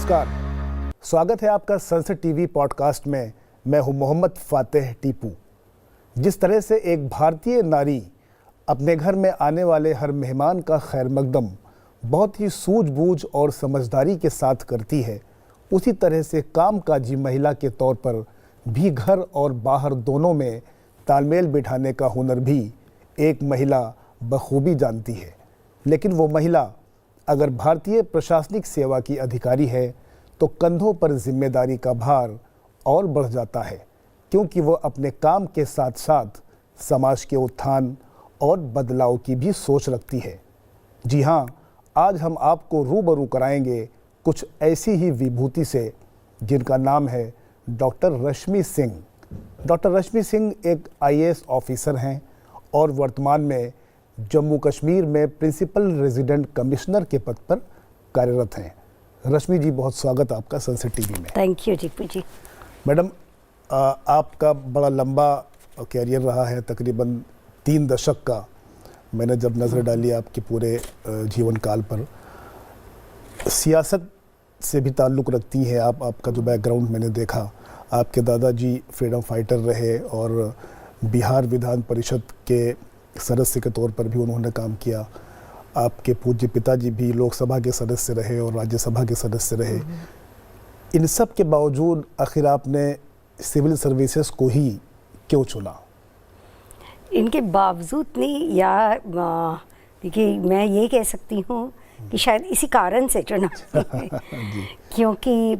नमस्कार, स्वागत है आपका सनसेट टीवी पॉडकास्ट में। मैं हूं मोहम्मद फातेह टीपू। जिस तरह से एक भारतीय नारी अपने घर में आने वाले हर मेहमान का खैर मकदम बहुत ही सूझबूझ और समझदारी के साथ करती है, उसी तरह से कामकाजी महिला के तौर पर भी घर और बाहर दोनों में तालमेल बिठाने का हुनर भी एक महिला बखूबी जानती है। लेकिन वो महिला अगर भारतीय प्रशासनिक सेवा की अधिकारी है तो कंधों पर जिम्मेदारी का भार और बढ़ जाता है, क्योंकि वो अपने काम के साथ साथ समाज के उत्थान और बदलाव की भी सोच रखती है। जी हाँ, आज हम आपको रूबरू कराएंगे कुछ ऐसी ही विभूति से जिनका नाम है डॉक्टर रश्मि सिंह। डॉक्टर रश्मि सिंह एक IAS ऑफिसर हैं और वर्तमान में जम्मू कश्मीर में प्रिंसिपल रेजिडेंट कमिश्नर के पद पर कार्यरत हैं। रश्मि जी, बहुत स्वागत आपका सनसेट टीवी में। Thank you Tipu ji. Madam, आपका बड़ा लंबा कैरियर रहा है, तकरीबन 3 दशक का। मैंने जब नज़र डाली आपके पूरे जीवन काल पर, सियासत से भी ताल्लुक़ रखती हैं आप। आपका जो बैकग्राउंड मैंने देखा, आपके दादाजी फ्रीडम फाइटर रहे और बिहार विधान परिषद के सदस्य के तौर पर भी उन्होंने काम किया। आपके पूज्य पिताजी भी लोकसभा के सदस्य रहे और राज्यसभा के सदस्य रहे। इन सब के बावजूद आखिर आपने सिविल सर्विसेज को ही क्यों चुना? इनके बावजूद नहीं, या देखिए मैं ये कह सकती हूँ कि शायद इसी कारण से चुना क्योंकि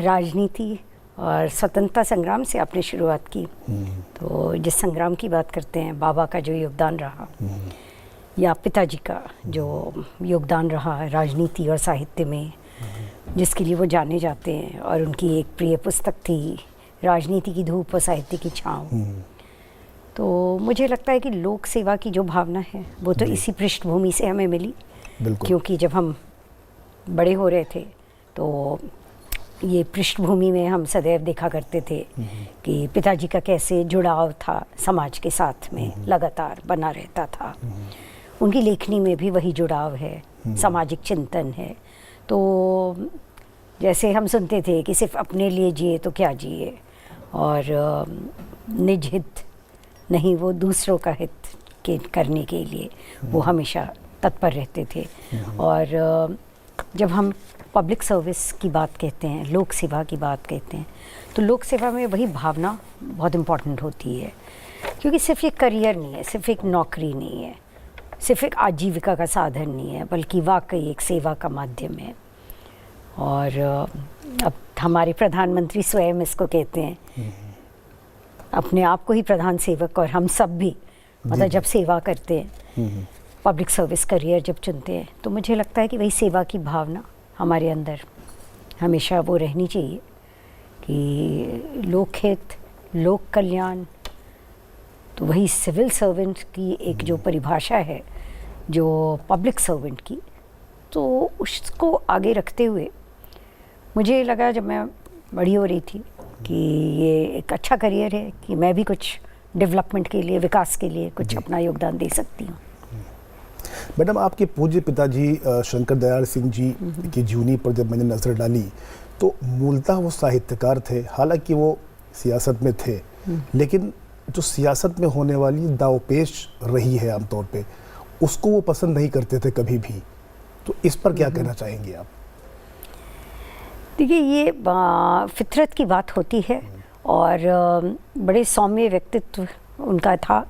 राजनीति और स्वतंत्रता संग्राम से आपने शुरुआत की। तो जिस संग्राम की बात करते हैं, बाबा का जो योगदान रहा या पिताजी का जो योगदान रहा राजनीति और साहित्य में, जिसके लिए वो जाने जाते हैं, और उनकी एक प्रिय पुस्तक थी राजनीति की धूप और साहित्य की छाँव। तो मुझे लगता है कि लोक सेवा की जो भावना है वो तो इसी पृष्ठभूमि से हमें मिली। क्योंकि जब हम बड़े हो रहे थे तो ये पृष्ठभूमि में हम सदैव देखा करते थे कि पिताजी का कैसे जुड़ाव था समाज के साथ में, लगातार बना रहता था। उनकी लेखनी में भी वही जुड़ाव है, सामाजिक चिंतन है। तो जैसे हम सुनते थे कि सिर्फ अपने लिए जिए तो क्या जिए, और निज हित नहीं, वो दूसरों का हित करने के लिए वो हमेशा तत्पर रहते थे। और जब हम पब्लिक सर्विस की बात कहते हैं, लोक सेवा की बात कहते हैं, तो लोक सेवा में वही भावना बहुत इम्पॉर्टेंट होती है। क्योंकि सिर्फ एक करियर नहीं है, सिर्फ एक नौकरी नहीं है, सिर्फ एक आजीविका का साधन नहीं है, बल्कि वाकई एक सेवा का माध्यम है। और अब हमारे प्रधानमंत्री स्वयं इसको कहते हैं, अपने आप को ही प्रधान सेवक, और हम सब भी मतलब जब सेवा करते हैं, पब्लिक सर्विस करियर जब चुनते हैं, तो मुझे लगता है कि वही सेवा की भावना हमारे अंदर हमेशा वो रहनी चाहिए कि लोकहित, लोक कल्याण। तो वही सिविल सर्वेंट की एक जो परिभाषा है जो पब्लिक सर्वेंट की, तो उसको आगे रखते हुए मुझे लगा जब मैं बड़ी हो रही थी कि ये एक अच्छा करियर है कि मैं भी कुछ डेवलपमेंट के लिए, विकास के लिए कुछ अपना योगदान दे सकती हूँ। मैडम, आपके पूज्य पिताजी शंकर दयाल सिंह जी की जीवनी पर जब मैंने नज़र डाली तो मूलतः वो साहित्यकार थे। हालांकि वो सियासत में थे, लेकिन जो सियासत में होने वाली दावपेश रही है आमतौर पे, उसको वो पसंद नहीं करते थे कभी भी। तो इस पर क्या कहना चाहेंगे आप? देखिए, ये फितरत की बात होती है, और बड़े सौम्य व्यक्तित्व उनका था,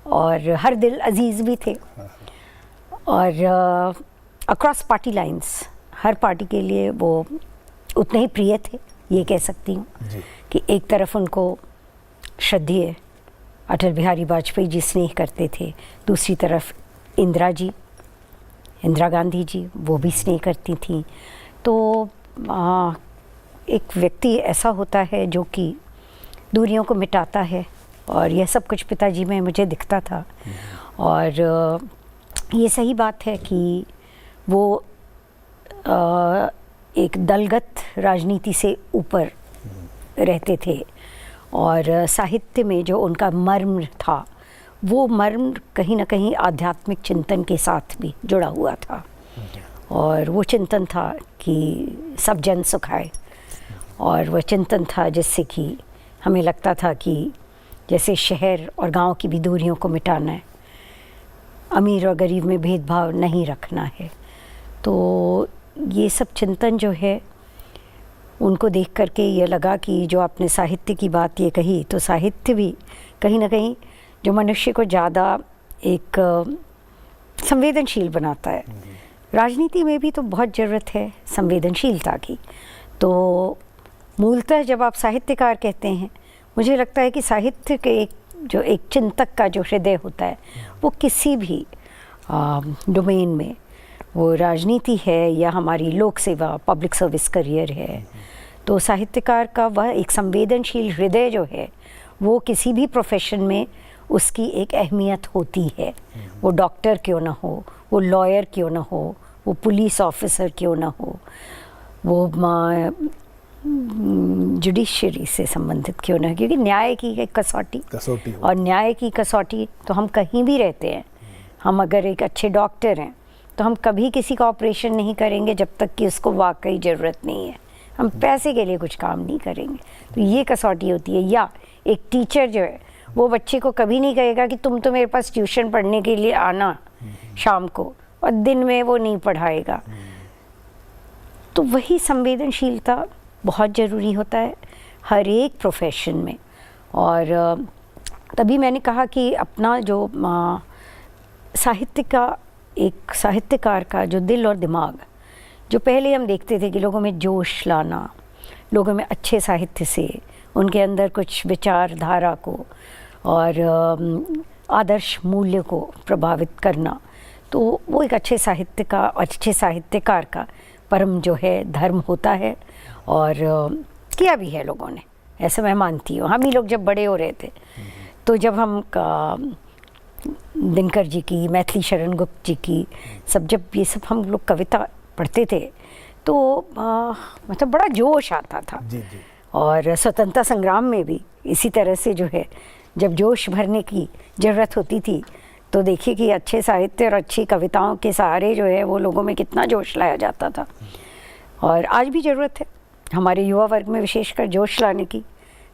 और हर दिल अजीज़ भी थे, और अक्रॉस पार्टी लाइंस हर पार्टी के लिए वो उतने ही प्रिय थे। ये कह सकती हूँ कि एक तरफ उनको श्रद्धेय अटल बिहारी वाजपेयी जी स्नेह करते थे, दूसरी तरफ इंदिरा गांधी जी वो भी स्नेह करती थी। तो एक व्यक्ति ऐसा होता है जो कि दूरियों को मिटाता है, और यह सब कुछ पिताजी में मुझे दिखता था। और ये सही बात है कि वो एक दलगत राजनीति से ऊपर रहते थे, और साहित्य में जो उनका मर्म था, वो मर्म कहीं ना कहीं आध्यात्मिक चिंतन के साथ भी जुड़ा हुआ था। और वो चिंतन था कि सब जन सुखाए, और वह चिंतन था जिससे कि हमें लगता था कि जैसे शहर और गांव की भी दूरियों को मिटाना है, अमीर और गरीब में भेदभाव नहीं रखना है। तो ये सब चिंतन जो है उनको देख करके ये लगा कि जो आपने साहित्य की बात ये कही, तो साहित्य भी कहीं ना कहीं जो मनुष्य को ज़्यादा एक संवेदनशील बनाता है। राजनीति में भी तो बहुत ज़रूरत है संवेदनशीलता की। तो मूलतः जब आप साहित्यकार कहते हैं, मुझे लगता है कि साहित्य के एक चिंतक का जो हृदय होता है वो किसी भी डोमेन में, वो राजनीति है या हमारी लोक सेवा पब्लिक सर्विस करियर है, तो साहित्यकार का वह एक संवेदनशील हृदय जो है वो किसी भी प्रोफेशन में उसकी एक अहमियत होती है। वो डॉक्टर क्यों ना हो, वो लॉयर क्यों ना हो, वो पुलिस ऑफिसर क्यों ना हो, वो जुडिशरी से संबंधित क्यों ना, क्योंकि न्याय की एक कसौटी और न्याय की कसौटी तो हम कहीं भी रहते हैं। हम अगर एक अच्छे डॉक्टर हैं तो हम कभी किसी का ऑपरेशन नहीं करेंगे जब तक कि उसको वाकई ज़रूरत नहीं है। हम पैसे के लिए कुछ काम नहीं करेंगे, तो ये कसौटी होती है। या एक टीचर जो है वो बच्चे को कभी नहीं कहेगा कि तुम तो मेरे पास ट्यूशन पढ़ने के लिए आना शाम को, और दिन में वो नहीं पढ़ाएगा। तो वही संवेदनशीलता बहुत ज़रूरी होता है हर एक प्रोफेशन में। और तभी मैंने कहा कि अपना जो साहित्य का, एक साहित्यकार का जो दिल और दिमाग, जो पहले हम देखते थे कि लोगों में जोश लाना, लोगों में अच्छे साहित्य से उनके अंदर कुछ विचारधारा को और आदर्श मूल्य को प्रभावित करना, तो वो एक अच्छे साहित्य का, अच्छे साहित्यकार का परम जो है धर्म होता है। और किया भी है लोगों ने, ऐसा मैं मानती हूँ। हम ही लोग जब बड़े हो रहे थे तो जब हम दिनकर जी की, मैथिली शरण गुप्त जी की, जब ये सब हम लोग कविता पढ़ते थे तो मतलब बड़ा जोश आता था। जी। और स्वतंत्रता संग्राम में भी इसी तरह से जो है जब जोश भरने की ज़रूरत होती थी तो देखिए कि अच्छे साहित्य और अच्छी कविताओं के सहारे जो है वो लोगों में कितना जोश लाया जाता था। और आज भी ज़रूरत है हमारे युवा वर्ग में विशेषकर जोश लाने की,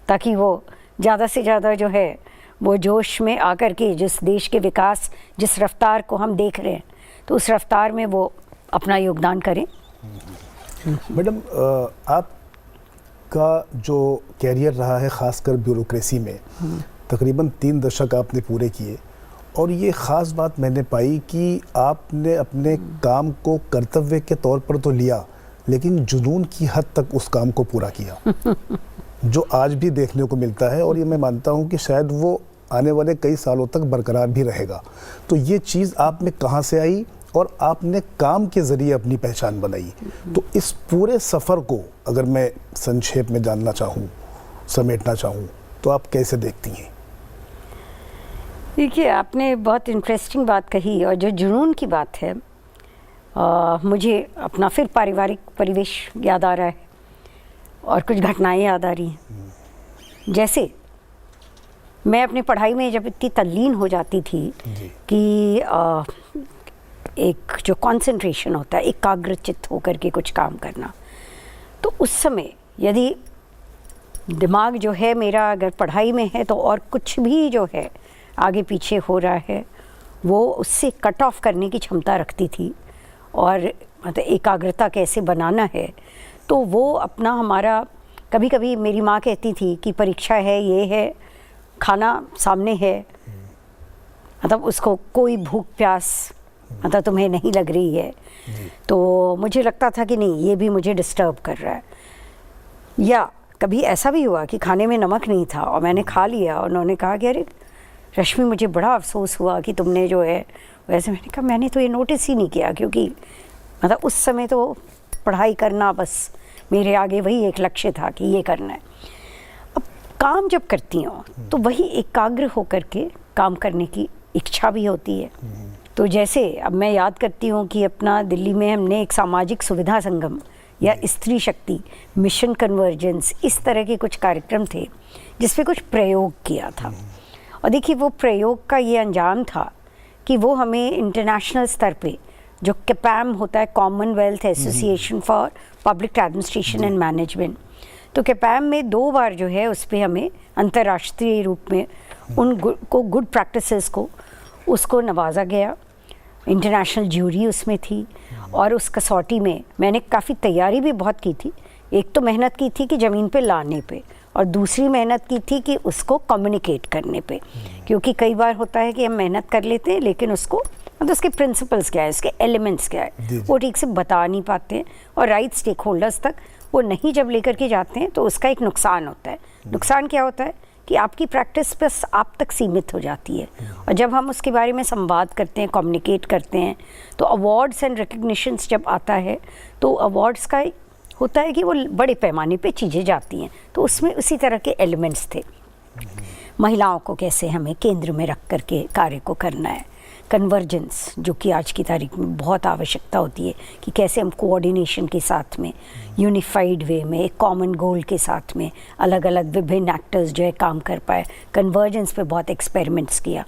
ताकि वो ज़्यादा से ज़्यादा जो है वो जोश में आकर के जिस देश के विकास, जिस रफ्तार को हम देख रहे हैं, तो उस रफ्तार में वो अपना योगदान करें। मैडम, आपका जो कैरियर रहा है ख़ासकर ब्यूरोक्रेसी में, तकरीबन 3 दशक आपने पूरे किए, और ये ख़ास बात मैंने पाई कि आपने अपने काम को कर्तव्य के तौर पर तो लिया, लेकिन जुनून की हद तक उस काम को पूरा किया जो आज भी देखने को मिलता है। और ये मैं मानता हूँ कि शायद वो आने वाले कई सालों तक बरकरार भी रहेगा। तो ये चीज़ आप में कहाँ से आई और आपने काम के ज़रिए अपनी पहचान बनाई? तो इस पूरे सफ़र को अगर मैं संक्षेप में जानना चाहूँ, समेटना चाहूँ, तो आप कैसे देखती हैं? देखिए, आपने बहुत इंटरेस्टिंग बात कही, और जो जुनून की बात है, मुझे अपना फिर पारिवारिक परिवेश याद आ रहा है और कुछ घटनाएं याद आ रही हैं। जैसे मैं अपनी पढ़ाई में जब इतनी तल्लीन हो जाती थी कि एक जो कंसंट्रेशन होता है, एकाग्रचित्त होकर के कुछ काम करना, तो उस समय यदि दिमाग जो है मेरा अगर पढ़ाई में है तो और कुछ भी जो है आगे पीछे हो रहा है वो उससे कट ऑफ करने की क्षमता रखती थी। और मतलब एकाग्रता कैसे बनाना है, तो वो अपना हमारा, कभी कभी मेरी माँ कहती थी कि परीक्षा है, ये है, खाना सामने है, मतलब उसको कोई भूख प्यास मतलब तुम्हें नहीं लग रही है, तो मुझे लगता था कि नहीं, ये भी मुझे डिस्टर्ब कर रहा है। या कभी ऐसा भी हुआ कि खाने में नमक नहीं था और मैंने खा लिया, और उन्होंने कहा कि अरे रश्मि, मुझे बड़ा अफसोस हुआ कि तुमने जो है वैसे। मैंने कहा मैंने तो ये नोटिस ही नहीं किया, क्योंकि मतलब उस समय तो पढ़ाई करना बस मेरे आगे वही एक लक्ष्य था कि ये करना है। अब काम जब करती हूँ तो वही एकाग्र होकर के काम करने की इच्छा भी होती है। तो जैसे अब मैं याद करती हूँ कि अपना दिल्ली में हमने एक सामाजिक सुविधा संगम या स्त्री शक्ति, मिशन कन्वर्जेंस, इस तरह के कुछ कार्यक्रम थे जिस पे कुछ प्रयोग किया था। और देखिए, वो प्रयोग का ये अंजाम था कि वो हमें इंटरनेशनल स्तर पे जो कैपैम होता है, Commonwealth association for public administration and management, तो कैपैम में 2 बार जो है उस पर हमें अंतर्राष्ट्रीय रूप में उन गुड प्रैक्टिसेस को उसको नवाजा गया। इंटरनेशनल ज्यूरी उसमें थी और उस कसौटी में मैंने काफ़ी तैयारी भी बहुत की थी। एक तो मेहनत की थी कि ज़मीन पे लाने पे, और दूसरी मेहनत की थी कि उसको कम्युनिकेट करने पे, क्योंकि कई बार होता है कि हम मेहनत कर लेते हैं लेकिन उसको मतलब उसके प्रिंसिपल्स क्या है, उसके एलिमेंट्स क्या है, वो ठीक से बता नहीं पाते हैं, और राइट स्टेक होल्डर्स तक वो नहीं जब लेकर के जाते हैं तो उसका एक नुकसान होता है। नुकसान क्या होता है कि आपकी प्रैक्टिस बस आप तक सीमित हो जाती है, और जब हम उसके बारे में संवाद करते हैं, कम्युनिकेट करते हैं, तो अवार्ड्स एंड रिकग्निशंस जब आता है तो अवार्ड्स का होता है कि वो बड़े पैमाने पे चीज़ें जाती हैं, तो उसमें उसी तरह के एलिमेंट्स थे। महिलाओं को कैसे हमें केंद्र में रख करके कार्य को करना है, कन्वर्जेंस जो कि आज की तारीख में बहुत आवश्यकता होती है कि कैसे हम कोऑर्डिनेशन के साथ में, यूनिफाइड वे में, एक कॉमन गोल के साथ में अलग अलग विभिन्न एक्टर्स जो है काम कर पाए। कन्वर्जेंस पे बहुत एक्सपेरिमेंट्स किया,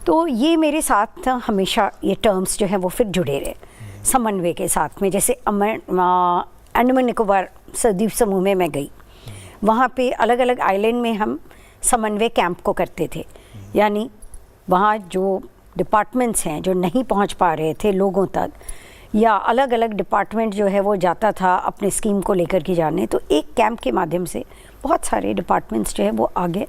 तो ये मेरे साथ हमेशा ये टर्म्स जो है वो फिर जुड़े रहे समन्वय के साथ में। जैसे अंडमान निकोबार सद्वीप समूह में मैं गई, वहाँ पे अलग अलग आइलैंड में हम समन्वय कैंप को करते थे, यानी वहाँ जो डिपार्टमेंट्स हैं जो नहीं पहुँच पा रहे थे लोगों तक, या अलग अलग डिपार्टमेंट जो है वो जाता था अपने स्कीम को लेकर के जाने, तो एक कैंप के माध्यम से बहुत सारे डिपार्टमेंट्स जो है वो आगे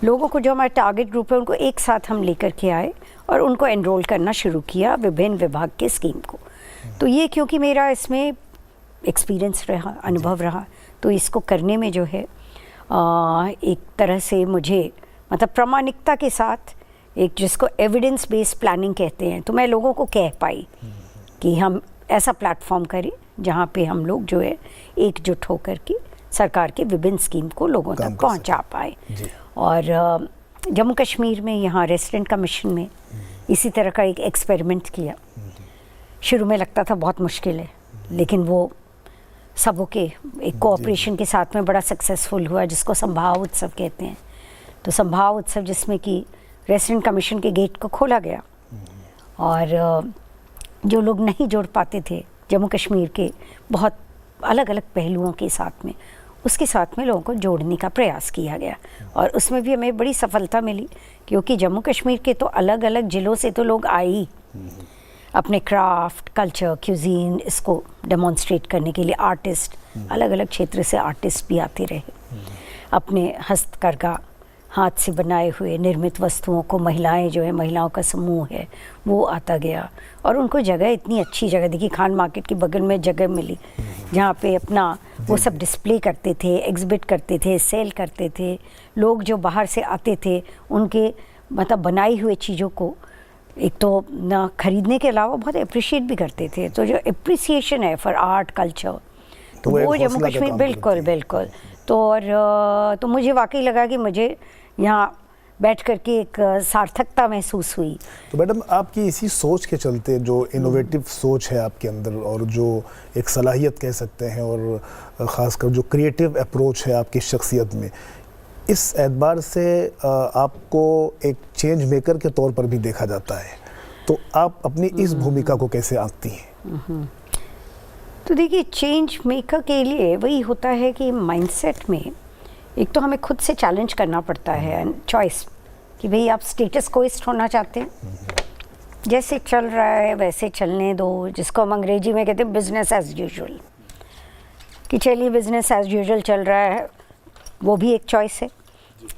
लोगों को, जो हमारे टारगेट ग्रुप है उनको एक साथ हम लेकर के आए और उनको एनरोल करना शुरू किया विभिन्न विभाग के स्कीम को। तो ये क्योंकि मेरा इसमें एक्सपीरियंस रहा, अनुभव रहा, तो इसको करने में जो है एक तरह से मुझे मतलब प्रामाणिकता के साथ, एक जिसको एविडेंस बेस्ड प्लानिंग कहते हैं, तो मैं लोगों को कह पाई कि हम ऐसा प्लेटफॉर्म करें जहाँ पे हम लोग जो है एकजुट होकर के सरकार के विभिन्न स्कीम को लोगों तक पहुँचा पाए। और जम्मू कश्मीर में यहाँ रेसिडेंट कमीशन में इसी तरह का एक एक्सपेरिमेंट किया। शुरू में लगता था बहुत मुश्किल है, लेकिन वो सबों के एक कोऑपरेशन के साथ में बड़ा सक्सेसफुल हुआ, जिसको संभाव उत्सव कहते हैं। तो संभाव उत्सव जिसमें कि रेसिडेंट कमीशन के गेट को खोला गया और जो लोग नहीं जोड़ पाते थे जम्मू कश्मीर के बहुत अलग अलग पहलुओं के साथ में, उसके साथ में लोगों को जोड़ने का प्रयास किया गया, और उसमें भी हमें बड़ी सफलता मिली, क्योंकि जम्मू कश्मीर के तो अलग अलग ज़िलों से तो लोग आए ही अपने क्राफ्ट, कल्चर, क्यूजीन इसको डेमोन्स्ट्रेट करने के लिए। आर्टिस्ट, अलग अलग क्षेत्र से आर्टिस्ट भी आते रहे, अपने हस्तकरघा हाथ से बनाए हुए निर्मित वस्तुओं को महिलाएं जो है, महिलाओं का समूह है वो आता गया, और उनको जगह, इतनी अच्छी जगह देखी, खान मार्केट के बगल में जगह मिली जहाँ पे अपना वो सब डिस्प्ले करते थे, एग्जिबिट करते थे, सेल करते थे। लोग जो बाहर से आते थे उनके मतलब बनाई हुए चीज़ों को एक तो ना खरीदने के अलावा बहुत अप्रिशिएट भी करते थे। तो जो अप्रिसिएशन है फॉर आर्ट कल्चर, तो वो जम्मू कश्मीर बिल्कुल बिल्कुल। तो और तो मुझे वाकई लगा कि मुझे यहाँ बैठ कर के एक सार्थकता महसूस हुई। तो मैडम, आपकी इसी सोच के चलते, जो इनोवेटिव सोच है आपके अंदर और जो एक सलाहियत कह सकते हैं, और ख़ासकर जो क्रिएटिव अप्रोच है आपकी शख्सियत में, इस एतबार से आपको एक चेंज मेकर के तौर पर भी देखा जाता है। तो आप अपनी इस भूमिका को कैसे आंकती हैं? तो देखिए, चेंज मेकर के लिए वही होता है कि माइंडसेट में एक तो हमें खुद से चैलेंज करना पड़ता है, चॉइस, कि भाई आप स्टेटस कोइस्ट होना चाहते हैं, जैसे चल रहा है वैसे चलने दो, जिसको हम अंग्रेजी में कहते हैं बिजनेस एज यूजुअल, कि चलिए बिजनेस एज यूजुअल चल रहा है, वो भी एक चॉइस है।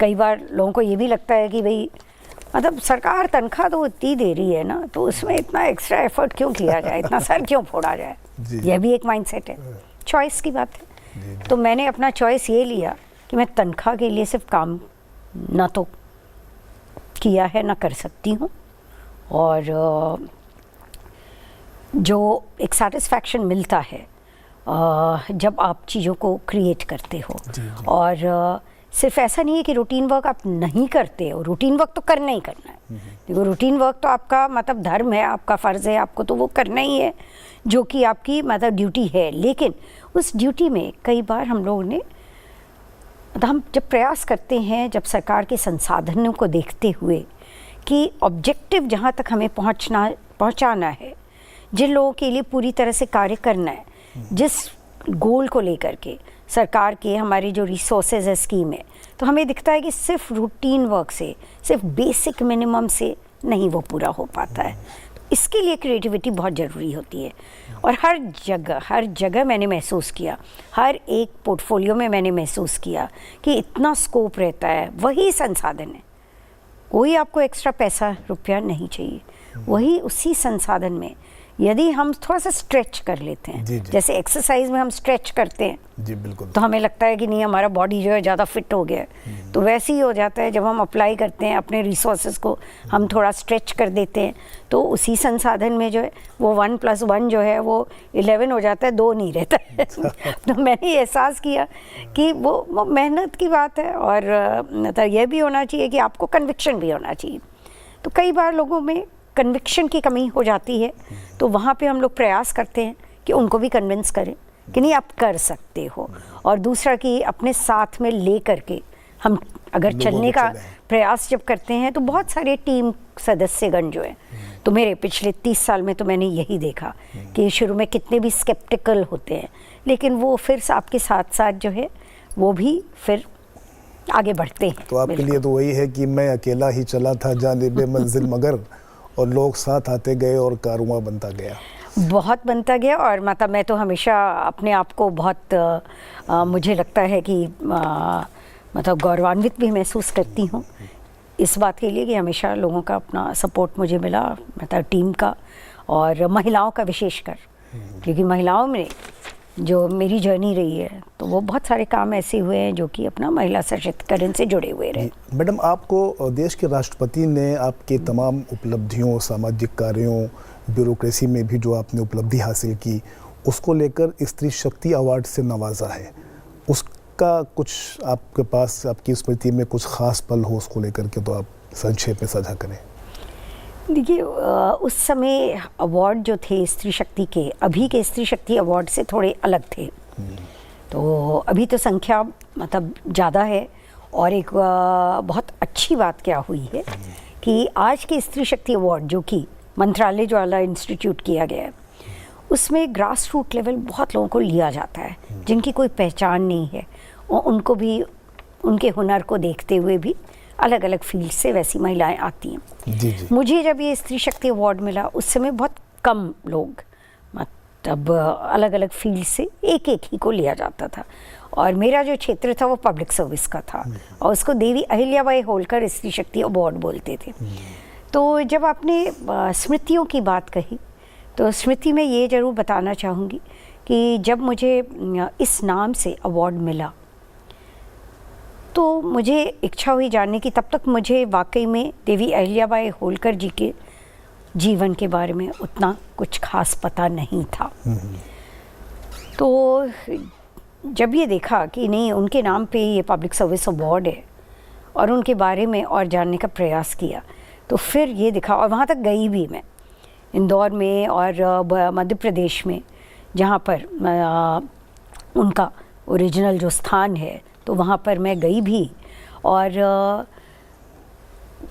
कई बार लोगों को ये भी लगता है कि भाई मतलब सरकार तनख्वाह तो इतनी दे रही है ना, तो उसमें इतना एक्स्ट्रा एफर्ट क्यों किया जाए, इतना सर क्यों फोड़ा जाए, यह भी एक माइंडसेट है, चॉइस की बात है। तो मैंने अपना चॉइस ये लिया कि मैं तनख्वाह के लिए सिर्फ काम ना तो किया है ना कर सकती हूँ, और जो एक सेटिस्फैक्शन मिलता है जब आप चीज़ों को क्रिएट करते हो, और सिर्फ ऐसा नहीं है कि रूटीन वर्क आप नहीं करते हो, रूटीन वर्क तो करना ही करना है। देखो, रूटीन वर्क तो आपका मतलब धर्म है, आपका फ़र्ज़ है, आपको तो वो करना ही है, जो कि आपकी मतलब ड्यूटी है। लेकिन उस ड्यूटी में कई बार हम लोगों ने हम जब प्रयास करते हैं, जब सरकार के संसाधनों को देखते हुए कि ऑब्जेक्टिव जहाँ तक हमें पहुँचाना है जिन लोगों के लिए पूरी तरह से कार्य करना है, जिस गोल को लेकर के सरकार के हमारे जो रिसोर्सेज है स्कीम है, तो हमें दिखता है कि सिर्फ रूटीन वर्क से, सिर्फ बेसिक मिनिमम से नहीं वो पूरा हो पाता है। तो इसके लिए क्रिएटिविटी बहुत ज़रूरी होती है। और हर जगह मैंने महसूस किया, हर एक पोर्टफोलियो में मैंने महसूस किया कि इतना स्कोप रहता है, वही संसाधन है, कोई आपको एक्स्ट्रा पैसा रुपया नहीं चाहिए, वही उसी संसाधन में यदि हम थोड़ा सा स्ट्रेच कर लेते हैं, जी, जी। जैसे एक्सरसाइज में हम स्ट्रेच करते हैं जी बिल्कुल। तो हमें लगता है कि नहीं हमारा बॉडी जो है ज़्यादा फिट हो गया है, तो वैसे ही हो जाता है जब हम अप्लाई करते हैं अपने रिसोर्सेज को, हम थोड़ा स्ट्रेच कर देते हैं, तो उसी संसाधन में जो है वो 1 + 1 जो है वो 11 हो जाता है, 2 नहीं रहता है। तो मैंने एहसास किया कि वो मेहनत की बात है, और मतलब यह भी होना चाहिए कि आपको कन्विक्शन भी होना चाहिए। तो कई बार लोगों में कन्विक्शन की कमी हो जाती है, तो वहाँ पे हम लोग प्रयास करते हैं कि उनको भी कन्विंस करें कि नहीं आप कर सकते हो, और दूसरा कि अपने साथ में ले करके हम अगर चलने का प्रयास जब करते हैं तो बहुत सारे टीम सदस्यगण जो है, तो मेरे पिछले 30 साल में तो मैंने यही देखा कि शुरू में कितने भी स्केप्टिकल होते हैं, लेकिन वो फिर आपके साथ साथ जो है वो भी फिर आगे बढ़ते हैं। तो आपके लिए तो वही है कि मैं अकेला ही चला था जानिबे मंजिल मगर, और लोग साथ आते गए और कारवां बनता गया। बहुत बनता गया। और मतलब मैं तो हमेशा अपने आप को बहुत मुझे लगता है कि मतलब गौरवान्वित भी महसूस करती हूँ इस बात के लिए कि हमेशा लोगों का अपना सपोर्ट मुझे मिला, मतलब टीम का और महिलाओं का विशेषकर, क्योंकि महिलाओं में जो मेरी जर्नी रही है तो वो बहुत सारे काम ऐसे हुए हैं जो कि अपना महिला सशक्तिकरण से जुड़े हुए रहे। मैडम, आपको देश के राष्ट्रपति ने आपके तमाम उपलब्धियों, सामाजिक कार्यों, ब्यूरोक्रेसी में भी जो आपने उपलब्धि हासिल की, उसको लेकर स्त्री शक्ति अवार्ड से नवाजा है। उसका कुछ आपके पास, आपकी स्मृति में कुछ खास पल हो उसको लेकर के, तो आप संक्षेप में साझा करें। देखिए, उस समय अवार्ड जो थे स्त्री शक्ति के, अभी के स्त्री शक्ति अवार्ड से थोड़े अलग थे। तो अभी तो संख्या मतलब ज़्यादा है, और एक बहुत अच्छी बात क्या हुई है कि आज के स्त्री शक्ति अवार्ड जो कि मंत्रालय जो वाला इंस्टीट्यूट किया गया है, उसमें ग्रास रूट लेवल बहुत लोगों को लिया जाता है जिनकी कोई पहचान नहीं है, और उनको भी उनके हुनर को देखते हुए भी अलग अलग फील्ड से वैसी महिलाएं आती हैं। जी जी। मुझे जब ये स्त्री शक्ति अवार्ड मिला उस समय बहुत कम लोग, मतलब अलग अलग फील्ड से एक एक ही को लिया जाता था, और मेरा जो क्षेत्र था वो पब्लिक सर्विस का था, और उसको देवी अहिल्याबाई होलकर स्त्री शक्ति अवार्ड बोलते थे। तो जब आपने स्मृतियों की बात कही, तो स्मृति में ये ज़रूर बताना चाहूँगी कि जब मुझे इस नाम से अवार्ड मिला तो मुझे इच्छा हुई जानने की, तब तक मुझे वाकई में देवी अहिल्याबाई होलकर जी के जीवन के बारे में उतना कुछ खास पता नहीं था। तो जब ये देखा कि नहीं उनके नाम पे ये पब्लिक सर्विस अवार्ड है और उनके बारे में और जानने का प्रयास किया, तो फिर ये दिखा, और वहाँ तक गई भी मैं, इंदौर में और मध्य प्रदेश में जहाँ पर उनका ओरिजिनल जो स्थान है, तो वहाँ पर मैं गई भी, और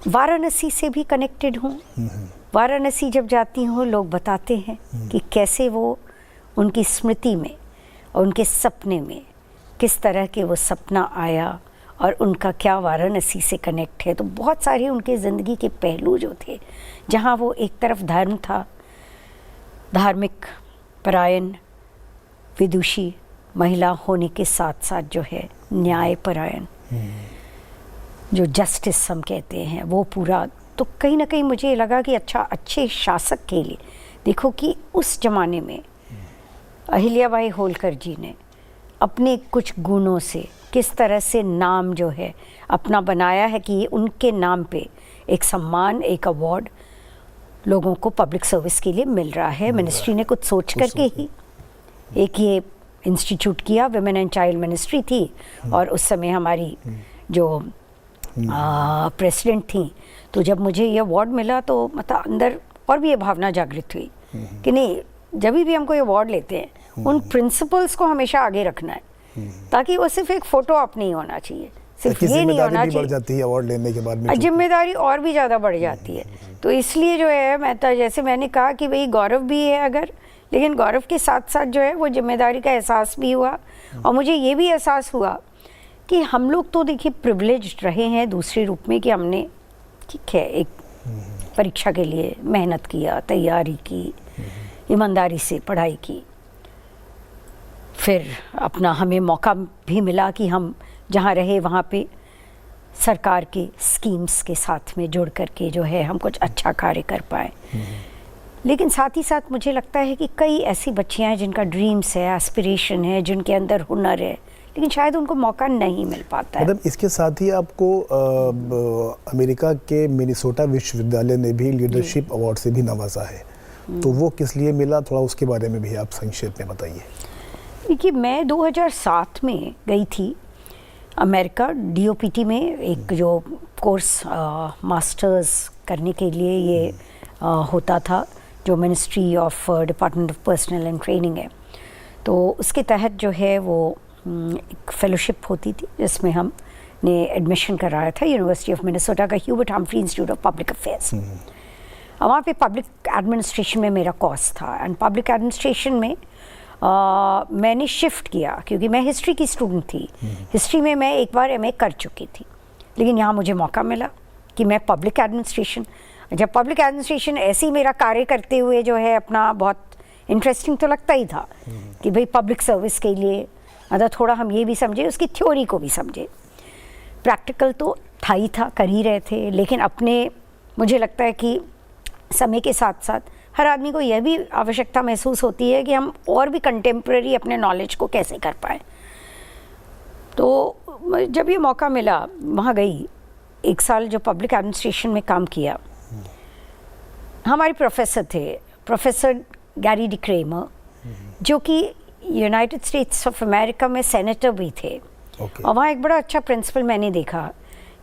वाराणसी से भी कनेक्टेड हूँ। वाराणसी जब जाती हूँ लोग बताते हैं कि कैसे वो उनकी स्मृति में और उनके सपने में किस तरह के वो सपना आया और उनका क्या वाराणसी से कनेक्ट है। तो बहुत सारे उनके ज़िंदगी के पहलू जो थे, जहाँ वो एक तरफ धर्म था, धार्मिक परायण विदुषी महिला होने के साथ साथ जो है न्याय परायण, जो जस्टिस हम कहते हैं, वो पूरा। तो कहीं ना कहीं मुझे लगा कि अच्छा, अच्छे शासक के लिए देखो कि उस जमाने में अहिल्याबाई होलकर जी ने अपने कुछ गुणों से किस तरह से नाम जो है अपना बनाया है कि उनके नाम पे एक सम्मान, एक अवार्ड लोगों को पब्लिक सर्विस के लिए मिल रहा है। मिनिस्ट्री ने कुछ सोच करके ही एक ये इंस्टीट्यूट किया, विमेन एंड चाइल्ड मिनिस्ट्री थी, और उस समय हमारी जो प्रेसिडेंट थी। तो जब मुझे ये अवार्ड मिला तो मतलब अंदर और भी ये भावना जागृत हुई कि नहीं, जब भी हमको ये अवार्ड लेते हैं उन प्रिंसिपल्स को हमेशा आगे रखना है, ताकि वो सिर्फ एक फोटो ऑप नहीं होना चाहिए, सिर्फ ये नहीं होना चाहिए। बढ़ जाती है अवार्ड लेने के बाद में, जिम्मेदारी और भी ज़्यादा बढ़ जाती है तो इसलिए जो है मैं तो जैसे मैंने कहा कि भाई गौरव भी है अगर, लेकिन गौरव के साथ साथ जो है वो जिम्मेदारी का एहसास भी हुआ। और मुझे ये भी एहसास हुआ कि हम लोग तो देखिए प्रिविलेज्ड रहे हैं दूसरे रूप में कि हमने ठीक है एक परीक्षा के लिए मेहनत किया, तैयारी की, ईमानदारी से पढ़ाई की, फिर अपना हमें मौका भी मिला कि हम जहाँ रहे वहाँ पे सरकार के स्कीम्स के साथ में जुड़ करके जो है हम कुछ अच्छा कार्य कर पाए। लेकिन साथ ही साथ मुझे लगता है कि कई ऐसी बच्चियाँ हैं जिनका ड्रीम्स है, एस्पिरेशन है, जिनके अंदर हुनर है, लेकिन शायद उनको मौका नहीं मिल पाता है। मैडम, इसके साथ ही आपको अमेरिका के मिनेसोटा विश्वविद्यालय ने भी लीडरशिप अवार्ड से भी नवाजा है, तो वो किस लिए मिला, थोड़ा उसके बारे में भी आप संक्षेप में बताइए। देखिए मैं 2007 में गई थी अमेरिका DOPT में, एक जो कोर्स मास्टर्स करने के लिए ये होता था, जो ministry of department of personal and training है, तो उसके तहत जो है वो एक फेलोशिप होती थी जिसमें हमने एडमिशन कराया था यूनिवर्सिटी ऑफ मिनेसोटा का Hubert Humphry institute of public affairs. वहाँ पे पब्लिक एडमिनिस्ट्रेशन में मेरा कोर्स था एंड पब्लिक एडमिनिस्ट्रेशन में मैंने शिफ्ट किया क्योंकि मैं हिस्ट्री की स्टूडेंट थी। हिस्ट्री में मैं एक बार MA कर चुकी थी, लेकिन यहाँ मुझे मौका मिला कि मैं पब्लिक एडमिनिस्ट्रेशन, जब पब्लिक एडमिनिस्ट्रेशन ऐसे ही मेरा कार्य करते हुए जो है अपना बहुत इंटरेस्टिंग तो लगता ही था कि भाई पब्लिक सर्विस के लिए मतलब थोड़ा हम ये भी समझे, उसकी थ्योरी को भी समझे, प्रैक्टिकल तो था ही था, कर ही रहे थे, लेकिन अपने मुझे लगता है कि समय के साथ साथ हर आदमी को यह भी आवश्यकता महसूस होती है कि हम और भी कंटेम्प्रेरी अपने नॉलेज को कैसे कर पाए। तो जब ये मौका मिला वहाँ गई, एक साल जो पब्लिक एडमिनिस्ट्रेशन में काम किया, हमारे प्रोफेसर थे प्रोफेसर गैरी डी क्रेमर, जो कि यूनाइटेड स्टेट्स ऑफ अमेरिका में सेनेटर भी थे। और वहाँ एक बड़ा अच्छा प्रिंसिपल मैंने देखा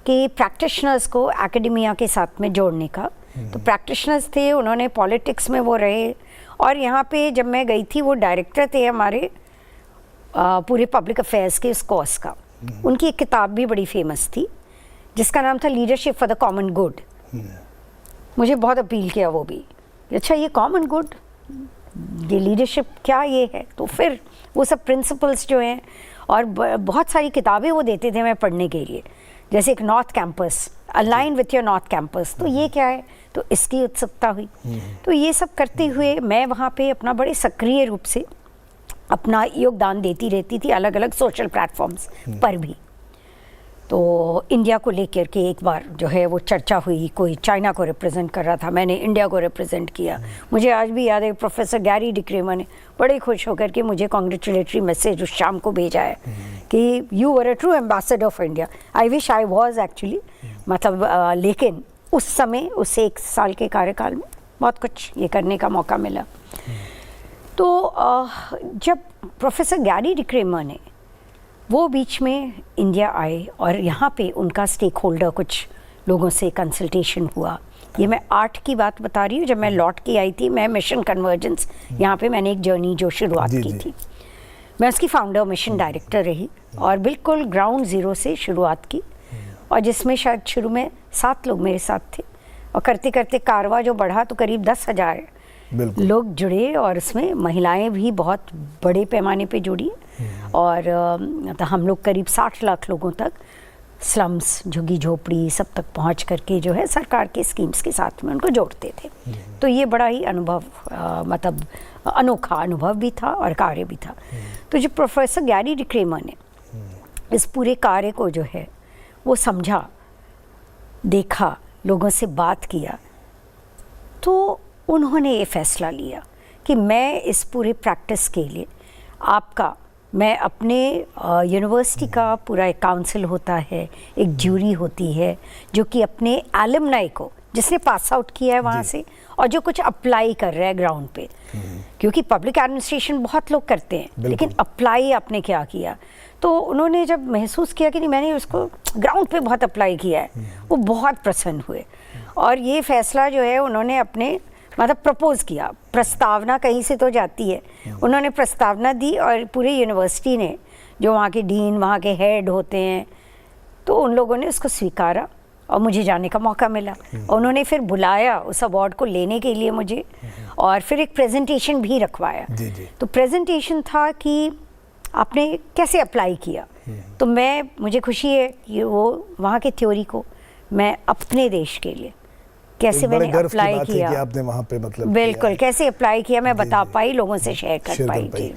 कि प्रैक्टिशनर्स को एकेडमिया के साथ में जोड़ने का। तो प्रैक्टिशनर्स थे, उन्होंने पॉलिटिक्स में वो रहे, और यहाँ पे जब मैं गई थी वो डायरेक्टर थे हमारे पूरे पब्लिक अफेयर्स के उस कोर्स का। उनकी एक किताब भी बड़ी फेमस थी जिसका नाम था leadership for the common good. मुझे बहुत अपील किया वो भी, अच्छा ये कॉमन गुड, ये लीडरशिप क्या ये है। तो फिर वो सब प्रिंसिपल्स जो हैं और बहुत सारी किताबें वो देते थे मैं पढ़ने के लिए, जैसे एक north campus, align with your north campus, तो ये क्या है, तो इसकी उत्सुकता हुई। तो ये सब करते हुए मैं वहाँ पे अपना बड़े सक्रिय रूप से अपना योगदान देती रहती थी अलग अलग सोशल प्लेटफॉर्म्स पर भी। तो इंडिया को लेकर के एक बार जो है वो चर्चा हुई, कोई चाइना को रिप्रेजेंट कर रहा था, मैंने इंडिया को रिप्रेजेंट किया। मुझे आज भी याद है प्रोफेसर गैरी डी क्रेमर ने बड़े खुश होकर के मुझे कॉन्ग्रेचुलेटरी मैसेज उस शाम को भेजा है कि you were a true ambassador of India. I wish I was actually, मतलब लेकिन उस समय उस एक साल के कार्यकाल में बहुत कुछ ये करने का मौका मिला। तो जब प्रोफेसर गैरी डी क्रेमर ने वो बीच में इंडिया आए और यहाँ पे उनका स्टेक होल्डर कुछ लोगों से कंसल्टेशन हुआ, ये मैं 8 की बात बता रही हूँ, जब मैं लौट के आई थी, मैं मिशन कन्वर्जेंस यहाँ पे मैंने एक जर्नी जो शुरुआत की थी, मैं उसकी फाउंडर मिशन डायरेक्टर रही और बिल्कुल ग्राउंड ज़ीरो से शुरुआत की, और जिसमें शायद शुरू में 7 लोग मेरे साथ थे और करते करते कारवा जो बढ़ा तो करीब 10,000 लोग जुड़े, और उसमें महिलाएं भी बहुत बड़े पैमाने पे जुड़ी, और तो हम लोग करीब 60 लाख लोगों तक स्लम्स, झुग्गी झोपड़ी सब तक पहुंच करके जो है सरकार के स्कीम्स के साथ में उनको जोड़ते थे। तो ये बड़ा ही अनुभव मतलब अनोखा अनुभव भी था और कार्य भी था। तो जो प्रोफेसर गैरी डी क्रेमर ने इस पूरे कार्य को जो है वो समझा, देखा, लोगों से बात किया, तो उन्होंने ये फैसला लिया कि मैं इस पूरे प्रैक्टिस के लिए मैं अपने यूनिवर्सिटी का पूरा एक काउंसिल होता है, एक ज्यूरी होती है जो कि अपने एलुमनाई को, जिसने पास आउट किया है वहाँ से और जो कुछ अप्लाई कर रहा है ग्राउंड पे, क्योंकि पब्लिक एडमिनिस्ट्रेशन बहुत लोग करते हैं, लेकिन अप्लाई आपने क्या किया। तो उन्होंने जब महसूस किया कि नहीं मैंने उसको ग्राउंड पे बहुत अप्लाई किया है, वो बहुत प्रसन्न हुए, और ये फैसला जो है उन्होंने अपने मतलब प्रपोज किया, प्रस्तावना कहीं से तो जाती है, उन्होंने प्रस्तावना दी और पूरे यूनिवर्सिटी ने, जो वहाँ के डीन, वहाँ के हेड होते हैं, तो उन लोगों ने उसको स्वीकारा और मुझे जाने का मौका मिला। और उन्होंने फिर बुलाया उस अवार्ड को लेने के लिए मुझे, और फिर एक प्रेजेंटेशन भी रखवाया। जी जी। तो प्रेजेंटेशन था कि आपने कैसे अप्लाई किया। तो मुझे खुशी है कि वो वहाँ के थ्योरी को मैं अपने देश के लिए कैसे बड़े मैंने गर्व की अप्लाई बात है किया, कि आपने वहाँ पे मतलब बिल्कुल कैसे अप्लाई किया मैं जी, बता जी। पाई, लोगों से शेयर कर पाई। जी।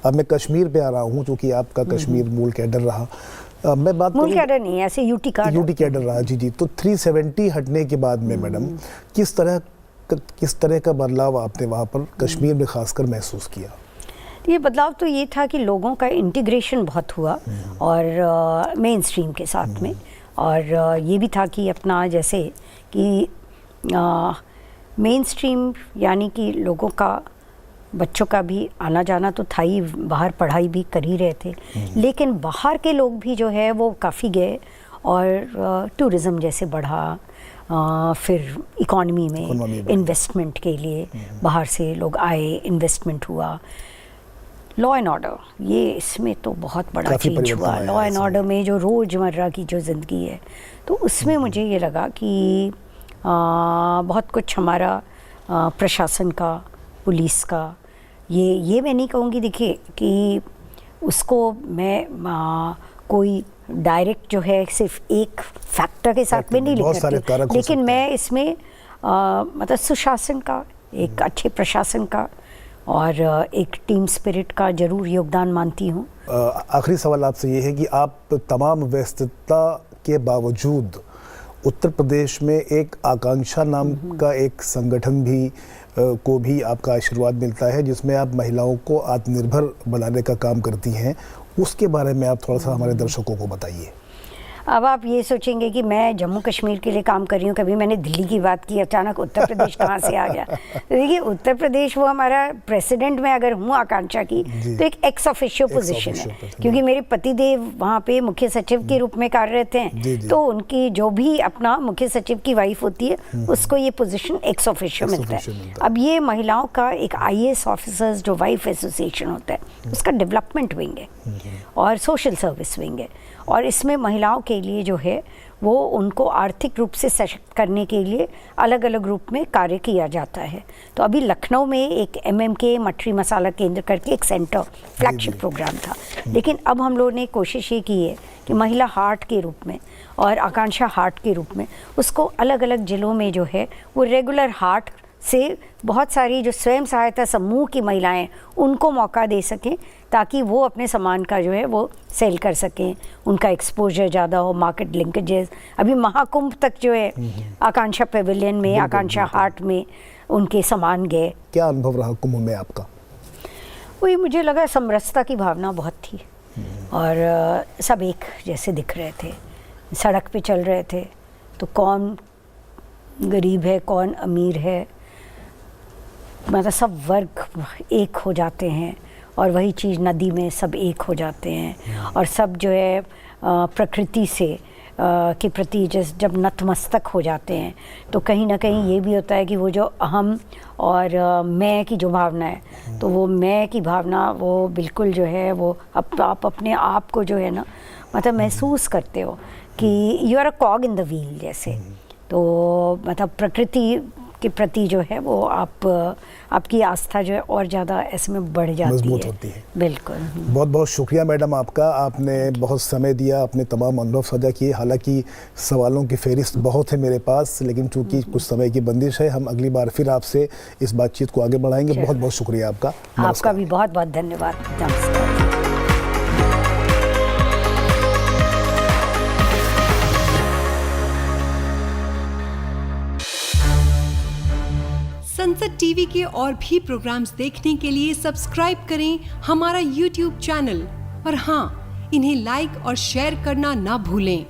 अब मैं कश्मीर पे आ रहा हूँ, क्योंकि आपका कश्मीर मूल कैडर रहा। मैं बात मूल करूँ कैडर नहीं, ऐसे यूटी कार्ड। यूटी कैडर रहा। जी जी। तो 370 हटने के बाद में मैडम किस तरह का बदलाव आपने वहाँ पर कश्मीर में खासकर महसूस किया? ये बदलाव तो ये था कि लोगों का इंटीग्रेशन बहुत हुआ, और मेन स्ट्रीम के साथ में। और ये भी था कि अपना जैसे कि मेन स्ट्रीम यानी कि लोगों का, बच्चों का भी आना जाना तो था ही, बाहर पढ़ाई भी कर ही रहे थे, लेकिन बाहर के लोग भी जो है वो काफ़ी गए, और टूरिज़्म जैसे बढ़ा, फिर इकॉनमी में इन्वेस्टमेंट के लिए बाहर से लोग आए, इन्वेस्टमेंट हुआ। लॉ एंड ऑर्डर, ये इसमें तो बहुत बड़ा चेंज हुआ। लॉ एंड ऑर्डर में जो रोज़मर्रा की जो ज़िंदगी है, तो उसमें मुझे ये लगा कि बहुत कुछ हमारा प्रशासन का, पुलिस का, ये मैं नहीं कहूँगी देखिए कि उसको मैं कोई डायरेक्ट जो है सिर्फ एक फैक्टर के साथ में नहीं लिख सकती, लेकिन मैं इसमें मतलब सुशासन का, एक अच्छे प्रशासन का और एक टीम स्पिरिट का जरूर योगदान मानती हूँ। आखिरी सवाल आपसे ये है कि आप तमाम व्यस्तता के बावजूद उत्तर प्रदेश में एक आकांक्षा नाम का एक संगठन भी को भी आपका आशीर्वाद मिलता है, जिसमें आप महिलाओं को आत्मनिर्भर बनाने का काम करती हैं। उसके बारे में आप थोड़ा सा हमारे दर्शकों को बताइए। अब आप ये सोचेंगे कि मैं जम्मू कश्मीर के लिए काम कर रही हूँ, कभी मैंने दिल्ली की बात की, अचानक उत्तर प्रदेश कहाँ से आ गया। तो देखिए उत्तर प्रदेश वो हमारा प्रेसिडेंट में अगर हूँ आकांक्षा की तो एक एक्स ऑफिशियो पोजीशन है, क्योंकि मेरे पतिदेव वहाँ पे मुख्य सचिव के रूप में कार्यरत हैं, तो उनकी जो भी अपना मुख्य सचिव की वाइफ होती है उसको ये पोजीशन एक्स ऑफिशियो मिलता है। अब ये महिलाओं का एक IAS ऑफिसर्स जो वाइफ एसोसिएशन होता है उसका डेवलपमेंट विंग है और सोशल सर्विस विंग है, और इसमें महिलाओं के लिए जो है वो उनको आर्थिक रूप से सशक्त करने के लिए अलग अलग रूप में कार्य किया जाता है। तो अभी लखनऊ में एक MMK मठरी मसाला केंद्र करके एक सेंटर फ्लैगशिप प्रोग्राम था, लेकिन अब हम लोगों ने कोशिश ये की है कि महिला हार्ट के रूप में और आकांक्षा हार्ट के रूप में उसको अलग अलग जिलों में जो है वो रेगुलर हार्ट से बहुत सारी जो स्वयं सहायता समूह की महिलाएं उनको मौका दे सकें, ताकि वो अपने सामान का जो है वो सेल कर सकें, उनका एक्सपोजर ज़्यादा हो, मार्केट लिंकेजेस। अभी महाकुंभ तक जो है आकांक्षा पेविलियन में, आकांक्षा हार्ट में उनके सामान गए। क्या अनुभव रहा कुंभ में आपका? वही मुझे लगा समरसता की भावना बहुत थी, और सब एक जैसे दिख रहे थे, सड़क पे चल रहे थे, तो कौन गरीब है कौन अमीर है, मतलब सब वर्ग एक हो जाते हैं, और वही चीज़ नदी में सब एक हो जाते हैं, और सब जो है प्रकृति से के प्रति जब नतमस्तक हो जाते हैं, तो कहीं ना कहीं ये भी होता है कि वो जो अहम और मैं की जो भावना है, तो वो मैं की भावना वो बिल्कुल जो है वो आप अपने आप को जो है ना मतलब महसूस करते हो कि you are a cog in the wheel जैसे। तो मतलब प्रकृति के प्रति जो है वो आपकी आस्था जो है और ज़्यादा ऐसे में बढ़ जाती है, मजबूत होती है। बिल्कुल। बहुत बहुत शुक्रिया मैडम आपका, आपने बहुत समय दिया, अपने तमाम अनुभव साझा किए। हालांकि सवालों की फहरिस्त बहुत है मेरे पास, लेकिन चूंकि कुछ समय की बंदिश है, हम अगली बार फिर आपसे इस बातचीत को आगे बढ़ाएंगे। बहुत बहुत शुक्रिया आपका। आपका भी बहुत बहुत धन्यवाद। नमस्कार। संसद टीवी के और भी प्रोग्राम्स देखने के लिए सब्सक्राइब करें हमारा YouTube चैनल, और हाँ, इन्हें लाइक और शेयर करना ना भूलें।